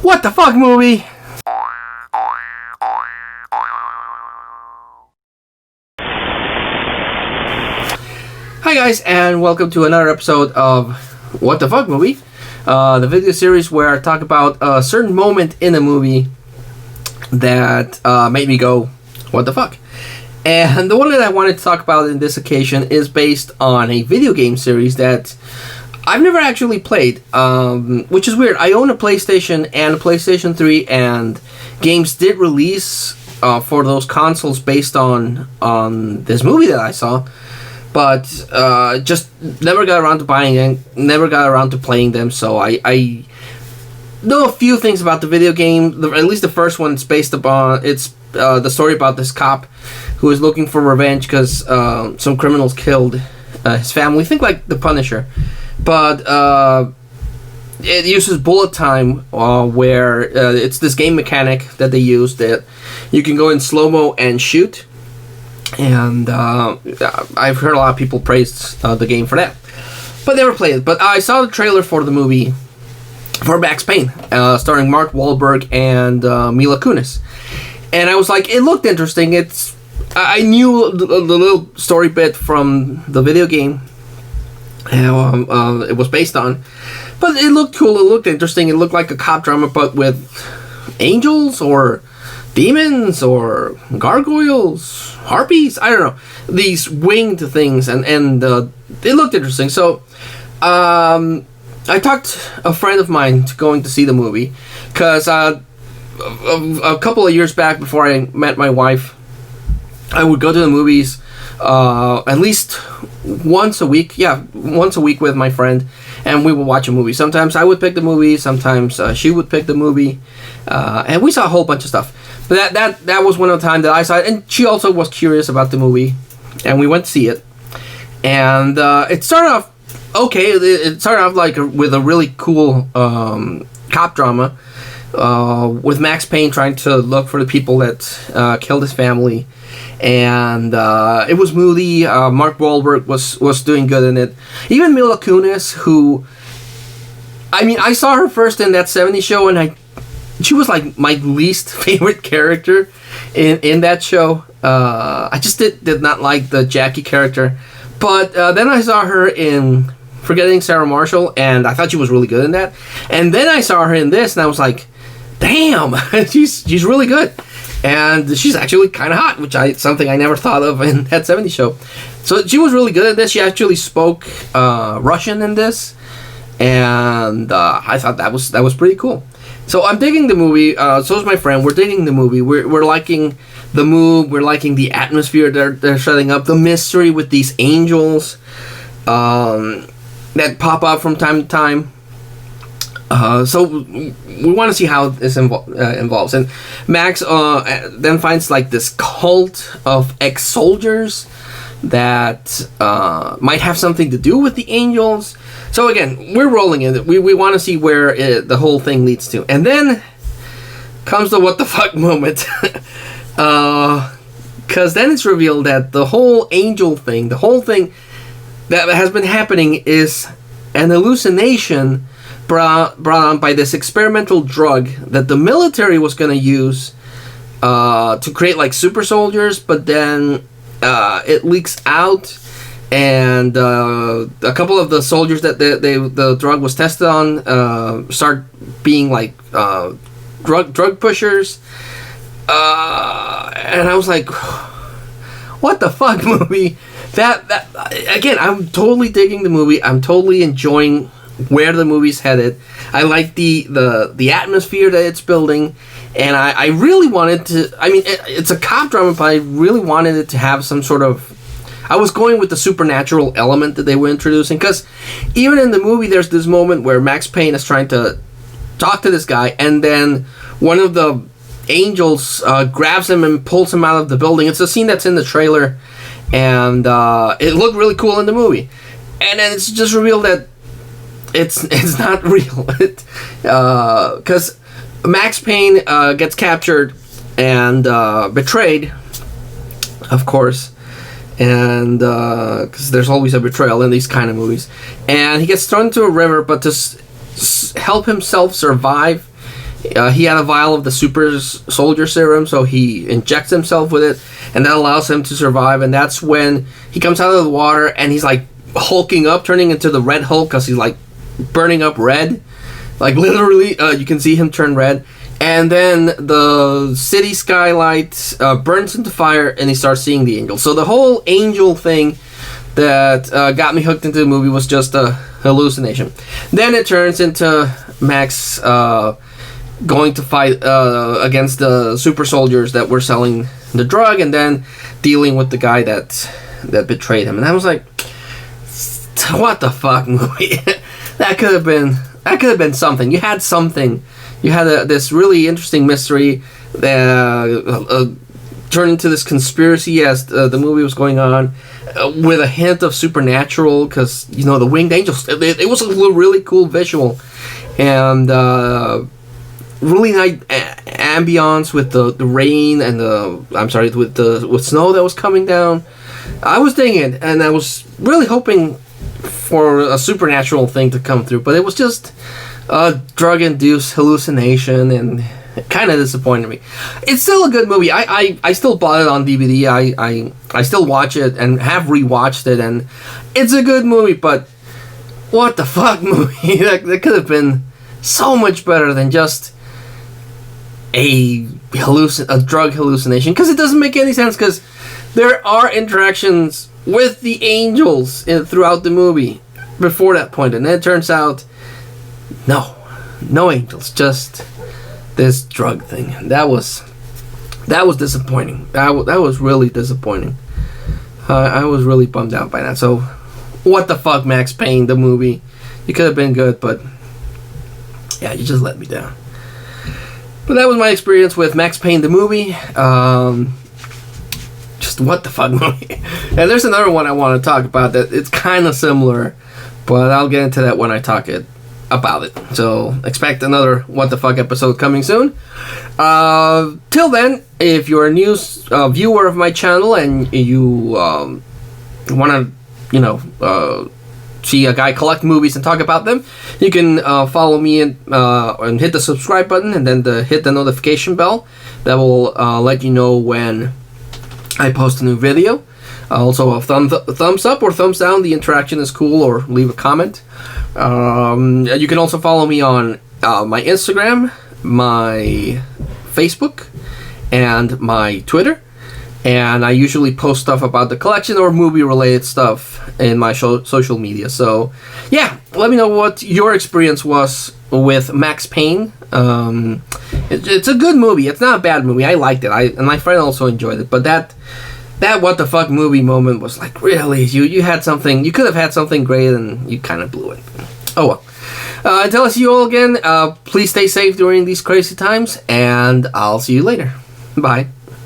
What the fuck movie? Hi guys, and welcome to another episode of What the Fuck Movie, the video series where I talk about a certain moment in a movie that made me go, what the fuck? And the one that I wanted to talk about in this occasion is based on a video game series that I've never actually played, which is weird. I own a PlayStation and a PlayStation 3, and games did release for those consoles based on this movie that I saw, but just never got around to buying them, never got around to playing them, so I know a few things about the video game. At least the first one is based upon, it's the story about this cop who is looking for revenge because some criminals killed his family. Think like The Punisher. But it uses bullet time, where it's this game mechanic that they use that you can go in slow-mo and shoot. And I've heard a lot of people praise the game for that. But never played it. But I saw the trailer for the movie for Max Payne, starring Mark Wahlberg and Mila Kunis. And I was like, it looked interesting. I knew the little story bit from the video game it was based on, but it looked cool, it looked interesting, it looked like a cop drama, but with angels or demons or gargoyles, harpies, I don't know, these winged things, and it looked interesting. So I talked a friend of mine to going to see the movie, because a couple of years back, before I met my wife, I would go to the movies at least once a week with my friend, and we would watch a movie. Sometimes I would pick the movie, sometimes she would pick the movie, and we saw a whole bunch of stuff. But that was one of the times that I saw it, and she also was curious about the movie, and we went to see it. And it started off okay. It started off like with a really cool cop drama, with Max Payne trying to look for the people that killed his family. And it was moody. Mark Wahlberg was doing good in it. Even Mila Kunis, who, I mean, I saw her first in that '70s show, and she was like my least favorite character in that show. I just did not like the Jackie character. But then I saw her in Forgetting Sarah Marshall, and I thought she was really good in that. And then I saw her in this, and I was like, damn, she's really good. And she's actually kind of hot, which something I never thought of in that '70s show. So she was really good at this. She actually spoke Russian in this, and I thought that was pretty cool. So I'm digging the movie. So is my friend. We're digging the movie. We're liking the mood. We're liking the atmosphere they're setting up. The mystery with these angels that pop up from time to time. So we want to see how this involves, and Max then finds like this cult of ex-soldiers that might have something to do with the angels. So again, we're rolling in it. We want to see where the whole thing leads to, and then comes the what the fuck moment, because then it's revealed that the whole angel thing, the whole thing that has been happening, is an hallucination brought on by this experimental drug that the military was going to use to create like super soldiers, but then it leaks out, and a couple of the soldiers that the drug was tested on start being like drug pushers, and I was like, what the fuck movie? That again, I'm totally digging the movie. I'm totally enjoying where the movie's headed. I like the atmosphere that it's building, and I really wanted to, I mean, it's a cop drama, but I really wanted it to have some sort of, I was going with the supernatural element that they were introducing, because even in the movie there's this moment where Max Payne is trying to talk to this guy, and then one of the angels grabs him and pulls him out of the building. It's a scene that's in the trailer, and it looked really cool in the movie, and then it's just revealed that it's not real, because Max Payne gets captured and betrayed, of course, and because there's always a betrayal in these kind of movies, and he gets thrown into a river, but to help himself survive He had a vial of the super soldier serum, so he injects himself with it, and that allows him to survive. And that's when he comes out of the water, and he's like hulking up, turning into the Red Hulk, because he's like burning up red. Like literally, you can see him turn red. And then the city skylight burns into fire, and he starts seeing the angel. So the whole angel thing that got me hooked into the movie was just a hallucination. Then it turns into Max going to fight against the super soldiers that were selling the drug, and then dealing with the guy that betrayed him. And I was like, what the fuck movie? that could have been something. You had something. You had this really interesting mystery that turned into this conspiracy as the movie was going on, with a hint of supernatural, because the winged angels. It was a really cool visual, and really nice ambiance with the rain and with snow that was coming down. I was digging it, and I was really hoping for a supernatural thing to come through, but it was just a drug-induced hallucination, and it kind of disappointed me. It's still a good movie. I still bought it on DVD. I still watch it and have rewatched it, and it's a good movie, but what the fuck movie? that could have been so much better than just a drug hallucination, because it doesn't make any sense, because there are interactions with the angels throughout the movie before that point, and then it turns out no angels, just this drug thing. That was disappointing. That was really disappointing. I was really bummed out by that. So what the fuck, Max Payne the movie? You could have been good, but yeah, you just let me down. But that was my experience with Max Payne the movie. Just what the fuck movie. And there's another one I want to talk about that it's kind of similar, but I'll get into that when I talk about it. So expect another what the fuck episode coming soon. Till then, if you're a new viewer of my channel and you want to see a guy collect movies and talk about them, you can follow me and hit the subscribe button, and then hit the notification bell. That will let you know when I post a new video. Also, a thumbs up or thumbs down. The interaction is cool, or leave a comment. You can also follow me on my Instagram, my Facebook, and my Twitter. And I usually post stuff about the collection or movie-related stuff in my social media. So, yeah, let me know what your experience was with Max Payne. It's a good movie. It's not a bad movie. I liked it. And my friend also enjoyed it. But that what the fuck movie moment was like, really? You had something. You could have had something great, and you kind of blew it. Oh well. Until I see you all again, please stay safe during these crazy times, and I'll see you later. Bye.